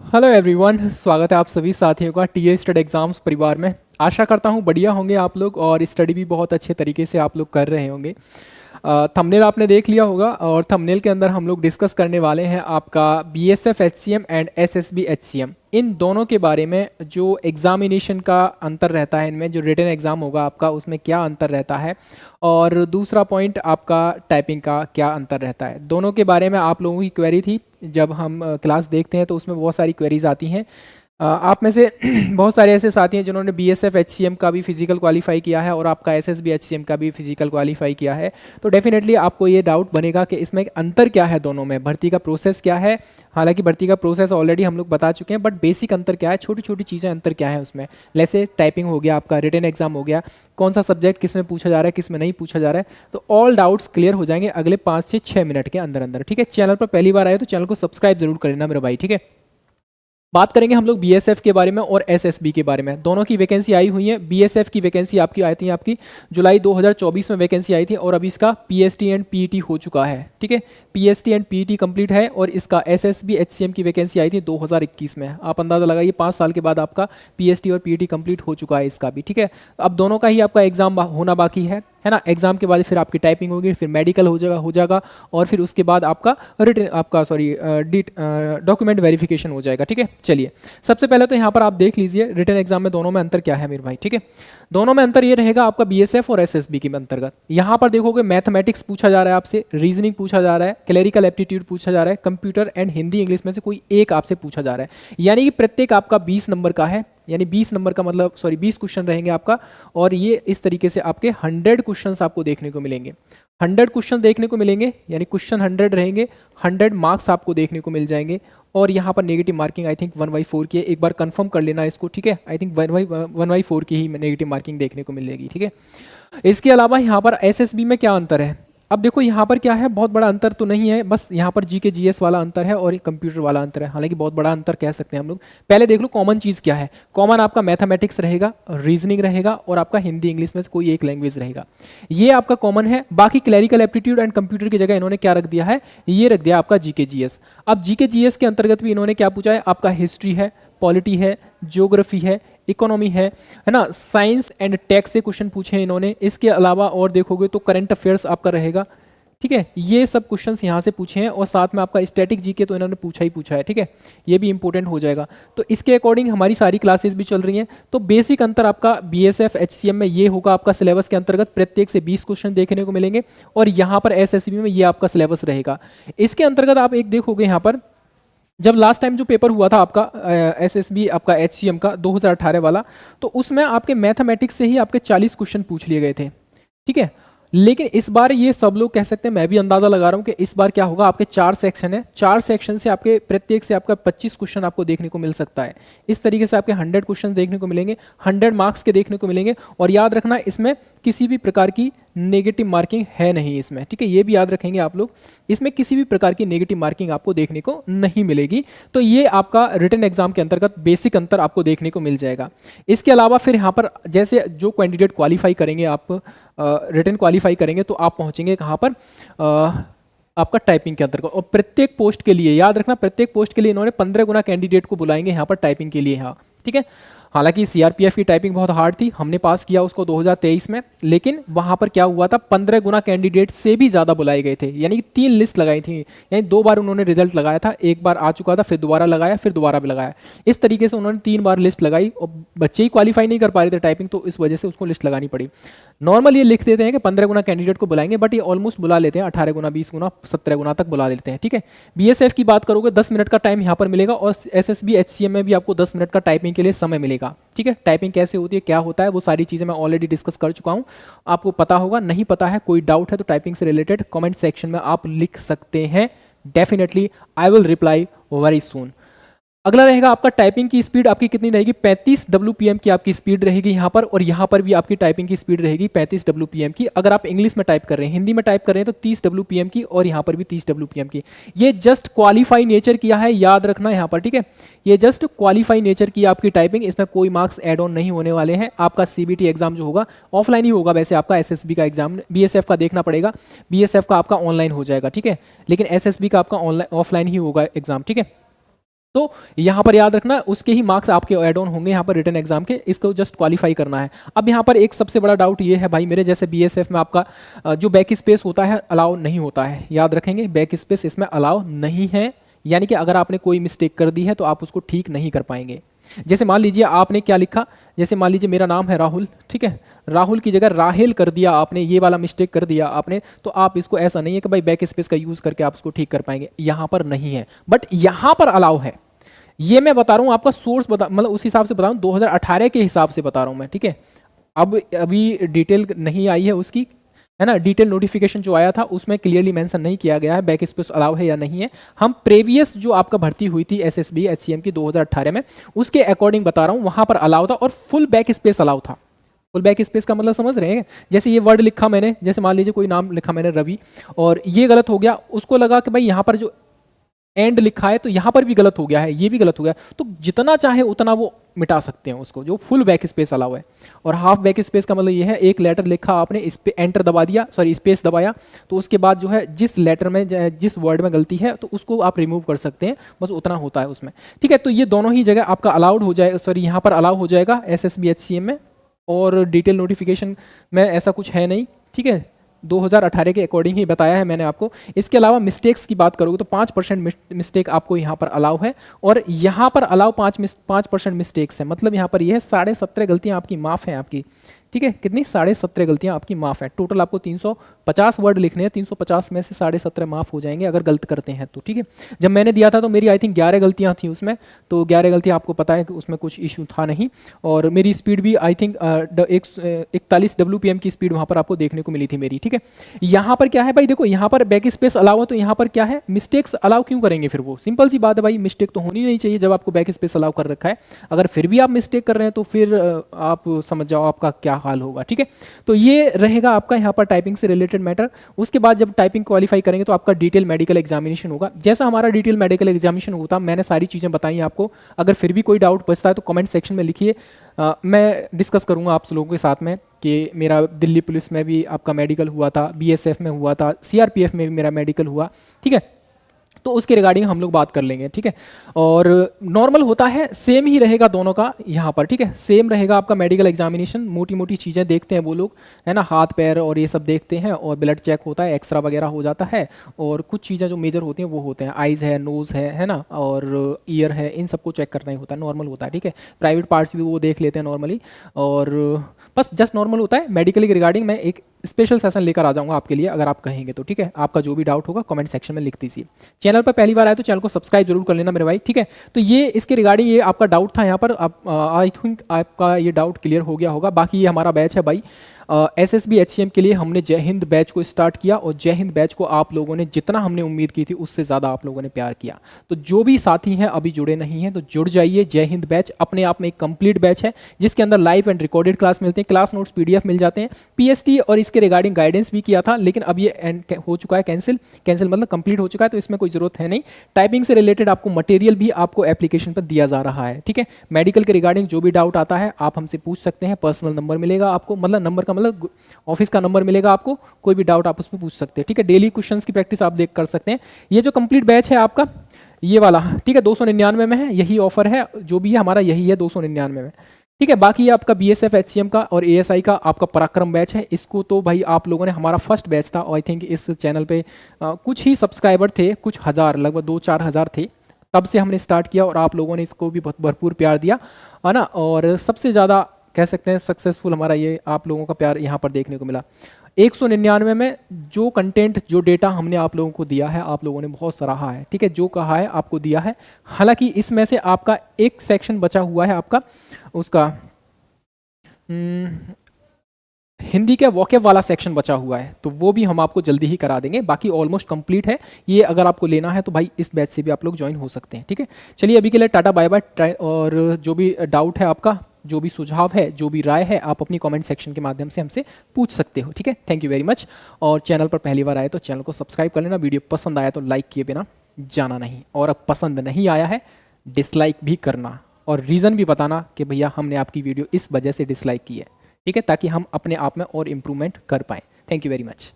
Hello everyone, स्वागत है आप सभी साथियों का टीए स्टडी एग्जाम्स परिवार में। आशा करता हूँ बढ़िया होंगे आप लोग और स्टडी भी बहुत अच्छे तरीके से आप लोग कर रहे होंगे। थंबनेल आपने देख लिया होगा और थंबनेल के अंदर हम लोग डिस्कस करने वाले हैं आपका BSF HCM and SSB HCM, इन दोनों के बारे में। जो एग्जामिनेशन का अंतर रहता है इनमें, जो रिटन एग्ज़ाम होगा आपका उसमें क्या अंतर रहता है, और दूसरा पॉइंट आपका टाइपिंग का क्या अंतर रहता है। दोनों के बारे में आप लोगों की क्वेरी थी, जब हम क्लास देखते हैं तो उसमें बहुत सारी क्वेरीज आती हैं। आप में से बहुत सारे ऐसे साथी हैं जिन्होंने बीएसएफ एचसीएम का भी फिजिकल क्वालिफाई किया है और आपका एसएसबी एचसीएम का भी फिजिकल क्वालिफाई किया है। तो डेफिनेटली आपको ये डाउट बनेगा कि इसमें अंतर क्या है, दोनों में भर्ती का प्रोसेस क्या है। हालांकि भर्ती का प्रोसेस ऑलरेडी हम लोग बता चुके हैं, बट बेसिक अंतर क्या है, छोटी छोटी चीज़ें अंतर क्या है उसमें। जैसे टाइपिंग हो गया, आपका रिटन एग्जाम हो गया, कौन सा सब्जेक्ट किस में पूछा जा रहा है, किस में नहीं पूछा जा रहा है। तो ऑल डाउट्स क्लियर हो जाएंगे अगले 5 से 6 मिनट के अंदर अंदर। ठीक है, चैनल पर पहली बार आए तो चैनल को सब्सक्राइब जरूर कर लेना मेरे भाई। ठीक है, बात करेंगे हम लोग बीएसएफ के बारे में और एसएसबी के बारे में। दोनों की वैकेंसी आई हुई है। बीएसएफ की वैकेंसी आपकी आई थी, आपकी जुलाई 2024 में वैकेंसी आई थी और अभी इसका पीएसटी एंड पीईटी हो चुका है। ठीक है, पीएसटी एंड पीईटी कंप्लीट है और इसका एसएसबी एचसीएम की वैकेंसी आई थी 2021 में। आप अंदाजा लगाइए 5 साल के बाद आपका पीएसटी और पीईटी कंप्लीट हो चुका है इसका भी। ठीक है, अब दोनों का ही आपका एग्जाम होना बाकी है ना। एग्जाम के बाद फिर आपकी टाइपिंग होगी, फिर मेडिकल हो जाएगा और फिर उसके बाद आपका रिटन डॉक्यूमेंट वेरिफिकेशन हो जाएगा। ठीक है, चलिए सबसे पहले तो यहाँ पर आप देख लीजिए रिटन एग्जाम में दोनों में अंतर क्या है मेरे भाई। ठीक है, दोनों में अंतर ये रहेगा आपका बीएसएफ और एसएसबी के अंतर्गत। यहाँ पर देखोगे मैथमेटिक्स पूछा जा रहा है आपसे, रीजनिंग पूछा जा रहा है, क्लेरिकल एप्टीट्यूड पूछा जा रहा है, कंप्यूटर एंड हिंदी इंग्लिश में से कोई एक आपसे पूछा जा रहा है। यानी कि प्रत्येक आपका 20 नंबर का है, यानी 20 नंबर का मतलब 20 क्वेश्चन रहेंगे आपका। और ये इस तरीके से आपके 100 क्वेश्चन आपको देखने को मिलेंगे। 100 क्वेश्चन देखने को मिलेंगे, यानी क्वेश्चन 100 रहेंगे, 100 मार्क्स आपको देखने को मिल जाएंगे। और यहाँ पर नेगेटिव मार्किंग आई थिंक 1/4 की है, एक बार कंफर्म कर लेना इसको। ठीक है, आई थिंक 1/4 की ही नेगेटिव मार्किंग देखने को मिलेगी। ठीक है, इसके अलावा यहाँ पर एसएसबी में क्या अंतर है। अब देखो यहाँ पर क्या है, बहुत बड़ा अंतर तो नहीं है, बस यहाँ पर जीके जीएस वाला अंतर है और कंप्यूटर वाला अंतर है। हालांकि बहुत बड़ा अंतर कह सकते हैं हम लोग। पहले देख लो कॉमन चीज़ क्या है। कॉमन आपका मैथमेटिक्स रहेगा, रीजनिंग रहेगा और आपका हिंदी इंग्लिश में से कोई एक लैंग्वेज रहेगा, ये आपका कॉमन है। बाकी क्लैरिकल एप्टीट्यूड एंड कंप्यूटर की जगह इन्होंने क्या रख दिया है, ये रख दिया आपका जीके जीएस। अब जीके जीएस के अंतर्गत भी इन्होंने क्या पूछा है, आपका हिस्ट्री है, पॉलिटी है, ज्योग्राफी है, इकोनॉमी है ना, साइंस एंड टेक से क्वेश्चन पूछे हैं इन्होंने। इसके अलावा और देखोगे तो करंट अफेयर्स आपका रहेगा। ठीक है, ये सब क्वेश्चंस यहाँ से पूछे हैं और साथ में आपका स्टैटिक जीके तो इन्होंने पूछा ही पूछा है। ठीक है, ये भी इंपॉर्टेंट हो जाएगा। तो इसके अकॉर्डिंग हमारी सारी क्लासेस भी चल रही हैं। तो बेसिक अंतर आपका बीएसएफ एचसीएम में ये होगा, आपका सिलेबस के अंतर्गत प्रत्येक से 20 क्वेश्चन देखने को मिलेंगे और यहाँ पर एसएसबी में ये आपका सिलेबस रहेगा। इसके अंतर्गत आप एक देखोगे यहाँ पर, जब लास्ट टाइम जो पेपर हुआ था आपका एसएसबी आपका एचसीएम का 2018 वाला, तो उसमें आपके मैथमेटिक्स से ही आपके 40 क्वेश्चन पूछ लिए गए थे। ठीक है, लेकिन इस बार ये सब लोग कह सकते हैं, मैं भी अंदाजा लगा रहा हूं कि इस बार क्या होगा, आपके 4 सेक्शन है, 4 सेक्शन से आपके प्रत्येक से आपका 25 क्वेश्चन आपको देखने को मिल सकता है। इस तरीके से आपके 100 क्वेश्चन देखने को मिलेंगे, 100 मार्क्स के देखने को मिलेंगे। और याद रखना इसमें किसी भी प्रकार की नेगेटिव मार्किंग है नहीं इसमें। ठीक है, ये भी याद रखेंगे आप लोग, इसमें किसी भी प्रकार की नेगेटिव मार्किंग आपको देखने को नहीं मिलेगी। तो ये आपका रिटन एग्जाम के अंतर्गत बेसिक अंतर आपको देखने को मिल जाएगा। इसके अलावा फिर यहाँ पर जैसे जो कैंडिडेट क्वालिफाई करेंगे, आप रिटन क्वालिफाई करेंगे तो आप पहुंचेंगे कहाँ पर, आपका टाइपिंग के अंतर्गत। और प्रत्येक पोस्ट के लिए याद रखना, प्रत्येक पोस्ट के लिए इन्होंने 15 गुना कैंडिडेट को बुलाएंगे यहाँ पर टाइपिंग के लिए। हाँ ठीक है, हालांकि सीआरपीएफ की टाइपिंग बहुत हार्ड थी, हमने पास किया उसको 2023 में, लेकिन वहां पर क्या हुआ था, 15 गुना कैंडिडेट से भी ज्यादा बुलाए गए थे। यानी कि 3 लिस्ट लगाई थी, यानी 2 बार उन्होंने रिजल्ट लगाया था, एक बार आ चुका था, फिर दोबारा लगाया, फिर दोबारा भी लगाया। इस तरीके से उन्होंने 3 बार लिस्ट लगाई और बच्चे ही क्वालिफाई नहीं कर पा रहे थे टाइपिंग, तो इस वजह से उसको लिस्ट लगानी पड़ी। नॉर्मल ये लिख देते हैं कि 15 गुना कैंडिडेट को बुलाएंगे, बट ये ऑलमोस्ट बुला लेते हैं 18 गुना, 20 गुना, 17 गुना तक बुला लेते हैं। ठीक है, बीएसएफ की बात करोगे 10 मिनट का टाइम यहाँ पर मिलेगा और एसएसबी एचसीएम में भी आपको 10 मिनट का टाइपिंग के लिए समय मिलेगा। ठीक है, टाइपिंग कैसे होती है, क्या होता है, वो सारी चीजें मैं ऑलरेडी डिस्कस कर चुका हूं, आपको पता होगा। नहीं पता है, कोई डाउट है तो टाइपिंग से रिलेटेड कमेंट सेक्शन में आप लिख सकते हैं। Definitely I will reply very soon. अगला रहेगा आपका टाइपिंग की स्पीड आपकी कितनी रहेगी, 35 WPM की आपकी स्पीड रहेगी यहाँ पर, और यहाँ पर भी आपकी टाइपिंग की स्पीड रहेगी 35 WPM की। अगर आप इंग्लिश में टाइप कर रहे हैं, हिंदी में टाइप कर रहे हैं तो 30 WPM की, और यहाँ पर भी 30 WPM की। ये जस्ट क्वालिफाई नेचर किया है, याद रखना यहाँ पर। ठीक है, ये जस्ट क्वालिफाई नेचर की आपकी टाइपिंग, इसमें कोई मार्क्स एड ऑन नहीं होने वाले हैं। आपका सीबीटी एग्जाम जो होगा ऑफलाइन ही होगा, वैसे आपका एसएसबी का एग्जाम, बीएसएफ का देखना पड़ेगा, बीएसएफ का आपका ऑनलाइन हो जाएगा। ठीक है, लेकिन एसएसबी का आपका ऑफलाइन ही होगा एग्जाम। ठीक है, तो यहाँ पर याद रखना उसके ही मार्क्स आपके ऐड ऑन होंगे यहाँ पर रिटन एग्जाम के, इसको जस्ट क्वालिफाई करना है। अब यहाँ पर एक सबसे बड़ा डाउट ये है भाई, मेरे जैसे बीएसएफ में आपका जो बैक स्पेस होता है अलाउ नहीं होता है, याद रखेंगे बैक स्पेस इसमें अलाउ नहीं है, यानी कि अगर आपने कोई मिस्टेक कर दी है तो आप उसको ठीक नहीं कर पाएंगे। जैसे मान लीजिए आपने क्या लिखा, जैसे मान लीजिए मेरा नाम है राहुल, ठीक है, राहुल की जगह राहेल कर दिया आपने, ये वाला मिस्टेक कर दिया आपने, तो आप इसको ऐसा नहीं है कि भाई बैक स्पेस का यूज करके आप उसको ठीक कर पाएंगे, यहाँ पर नहीं है, बट यहाँ पर अलाउ है। ये मैं बता रहा हूँ आपका सोर्स बता, मतलब उस हिसाब से बता रहा हूँ 2018 के हिसाब से बता रहा हूँ मैं, ठीक है। अब अभी डिटेल नहीं आई है उसकी, है ना, डिटेल नोटिफिकेशन जो आया था उसमें क्लियरली मेंशन नहीं किया गया है बैक स्पेस अलाउ है या नहीं है। हम प्रीवियस जो आपका भर्ती हुई थी एसएसबी एचसीएम की 2018 में, उसके अकॉर्डिंग बता रहा हूँ, वहां पर अलाउ था और फुल बैक स्पेस अलाउ था। फुल बैक स्पेस का मतलब समझ रहे हैं, जैसे ये वर्ड लिखा मैंने, जैसे मान लीजिए कोई नाम लिखा मैंने रवि, और ये गलत हो गया, उसको लगा कि भाई यहाँ पर जो एंड लिखा है तो यहाँ पर भी गलत हो गया है, ये भी गलत हो गया, तो जितना चाहे उतना वो मिटा सकते हैं उसको, जो फुल बैक स्पेस अलाउ है। और हाफ बैक स्पेस का मतलब ये है, एक लेटर लिखा आपने, इस पे एंटर दबा दिया, सॉरी स्पेस दबाया, तो उसके बाद जो है जिस लेटर में जिस वर्ड में गलती है तो उसको आप रिमूव कर सकते हैं, बस उतना होता है उसमें, ठीक है। तो ये दोनों ही जगह आपका अलाउड हो जाएगा, सॉरी यहाँ पर अलाउ हो जाएगा एसएसबी एचसीएम में, और डिटेल नोटिफिकेशन में ऐसा कुछ है नहीं, ठीक है, 2018 के अकॉर्डिंग ही बताया है मैंने आपको। इसके अलावा मिस्टेक्स की बात करोगे तो 5% मिस्टेक आपको यहाँ पर अलाउ है, और यहाँ पर अलाउ 5% मिस्टेक्स है, मतलब यहाँ पर यह है 17.5 गलतियाँ आपकी माफ़ हैं आपकी, ठीक है, कितनी 17.5 गलतियाँ आपकी माफ़ है। टोटल आपको 350 वर्ड लिखने हैं, 350 में से 17.5 माफ़ हो जाएंगे अगर गलत करते हैं तो, ठीक है। जब मैंने दिया था तो मेरी आई थिंक 11 गलतियाँ थी उसमें, तो 11 गलतियाँ आपको पता है कि उसमें कुछ इशू था नहीं, और मेरी स्पीड भी आई थिंक 41 WPM की स्पीड वहाँ पर आपको देखने को मिली थी मेरी, ठीक है। यहाँ पर क्या है भाई, देखो यहाँ पर बैक स्पेस अलाउ है, तो यहाँ पर क्या है, मिस्टेक्स अलाउ क्यों करेंगे फिर, वो सिंपल सी बात है भाई, मिस्टेक तो होनी नहीं चाहिए जब आपको बैक स्पेस अलाउ कर रखा है। अगर फिर भी आप मिस्टेक कर रहे हैं तो फिर आप समझ जाओ आपका क्या हाल होगा, ठीक है। तो ये रहेगा आपका यहाँ पर टाइपिंग से रिलेटेड मैटर। उसके बाद जब टाइपिंग क्वालिफाई करेंगे तो आपका डिटेल मेडिकल एग्जामिनेशन होगा। जैसा हमारा डिटेल मेडिकल एग्जामिनेशन होता, मैंने सारी चीज़ें बताई आपको, अगर फिर भी कोई डाउट बचता है तो कमेंट सेक्शन में लिखिए, मैं डिस्कस करूंगा आप लोगों के साथ में कि मेरा दिल्ली पुलिस में भी आपका मेडिकल हुआ था, बीएसएफ में हुआ था, सीआरपीएफ में भी मेरा मेडिकल हुआ, ठीक है, तो उसके रिगार्डिंग हम लोग बात कर लेंगे, ठीक है। और नॉर्मल होता है, सेम ही रहेगा दोनों का यहाँ पर, ठीक है, सेम रहेगा आपका मेडिकल एग्जामिनेशन, मोटी मोटी चीज़ें देखते हैं वो लोग, है ना, हाथ पैर और ये सब देखते हैं, और ब्लड चेक होता है, एक्सरा वगैरह हो जाता है, और कुछ चीज़ें जो मेजर होती हैं वो होते हैं, आइज़ है, नोज़ है ना, और ईयर है, इन सबको चेक करना ही होता है, नॉर्मल होता है, ठीक है। प्राइवेट पार्ट्स भी वो देख लेते हैं नॉर्मली, और बस जस्ट नॉर्मल होता है। मेडिकल के रिगार्डिंग मैं एक स्पेशल सेशन लेकर आ जाऊंगा आपके लिए, अगर आप कहेंगे तो, ठीक है। आपका जो भी डाउट होगा कमेंट सेक्शन में लिख दीजिए। चैनल पर पहली बार आए तो चैनल को सब्सक्राइब जरूर कर लेना मेरे भाई, ठीक है। तो ये इसके रिगार्डिंग ये आपका डाउट था यहाँ पर, आई थिंक आपका ये डाउट क्लियर हो गया होगा। बाकी ये हमारा बैच है भाई, एसएसबी एचसीएम के लिए हमने जय हिंद बैच को स्टार्ट किया, और जय हिंद बैच को आप लोगों ने जितना हमने उम्मीद की थी उससे ज़्यादा आप लोगों ने प्यार किया। तो जो भी साथी हैं अभी जुड़े नहीं हैं तो जुड़ जाइए। जय हिंद बैच अपने आप में एक कंप्लीट बैच है, जिसके अंदर लाइव एंड रिकॉर्डेड क्लास मिलते हैं, क्लास नोट्स पीडीएफ मिल जाते हैं, पीएसटी और इसके रिगार्डिंग गाइडेंस भी किया था, लेकिन अब ये हो चुका है कैंसिल मतलब कंप्लीट हो चुका है, तो इसमें कोई जरूरत है नहीं। टाइपिंग से रिलेटेड आपको मटेरियल भी आपको एप्लीकेशन पर दिया जा रहा है, ठीक है। मेडिकल के रिगार्डिंग जो भी डाउट आता है आप हमसे पूछ सकते हैं, पर्सनल नंबर मिलेगा आपको, मतलब नंबर का मतलब ऑफिस का नंबर मिलेगा आपको, कोई भी डाउट आप उसमें पूछ सकते हैं, ठीक है। डेली क्वेश्चंस की प्रैक्टिस आप देख कर सकते हैं। ये जो कंप्लीट बैच है आपका ये वाला, ठीक है, 299 में है, यही ऑफर है, जो भी है हमारा यही है 299 में, ठीक है। बाकी ये आपका बीएसएफ एचसीएम का और एएसआई का आपका पराक्रम बैच है, इसको तो भाई आप लोगों ने, हमारा फर्स्ट बैच था, और आई थिंक इस चैनल पे कुछ ही सब्सक्राइबर थे, कुछ हज़ार, लगभग 2-4 हज़ार थे, तब से हमने स्टार्ट किया, और आप लोगों ने इसको भी बहुत भरपूर प्यार दिया, है ना। और सबसे ज़्यादा कह सकते हैं सक्सेसफुल हमारा ये आप लोगों का प्यार यहाँ पर देखने को मिला। 199 में जो कंटेंट, जो डेटा हमने आप लोगों को दिया है, आप लोगों ने बहुत सराहा है, ठीक है, जो कहा है आपको दिया है। हालांकि इसमें से आपका एक सेक्शन बचा हुआ है आपका उसका हिंदी का वोकैब वाला सेक्शन बचा हुआ है, तो वो भी हम आपको जल्दी ही करा देंगे। बाकी ऑलमोस्ट कंप्लीट है ये, अगर आपको लेना है तो भाई इस बैच से भी आप लोग ज्वाइन हो सकते हैं, ठीक है। चलिए अभी के लिए टाटा बाय बाय, और जो भी डाउट है आपका, जो भी सुझाव है, जो भी राय है, आप अपनी कमेंट सेक्शन के माध्यम से हमसे पूछ सकते हो, ठीक है। Thank you very much. और चैनल पर पहली बार आए तो चैनल को सब्सक्राइब कर लेना, वीडियो पसंद आया तो लाइक किए बिना जाना नहीं, और अब पसंद नहीं आया है डिसलाइक भी करना, और रीज़न भी बताना कि भैया हमने आपकी वीडियो इस वजह से डिसलाइक की है, ठीक है, ताकि हम अपने आप में और इम्प्रूवमेंट कर पाएँ। Thank you very much.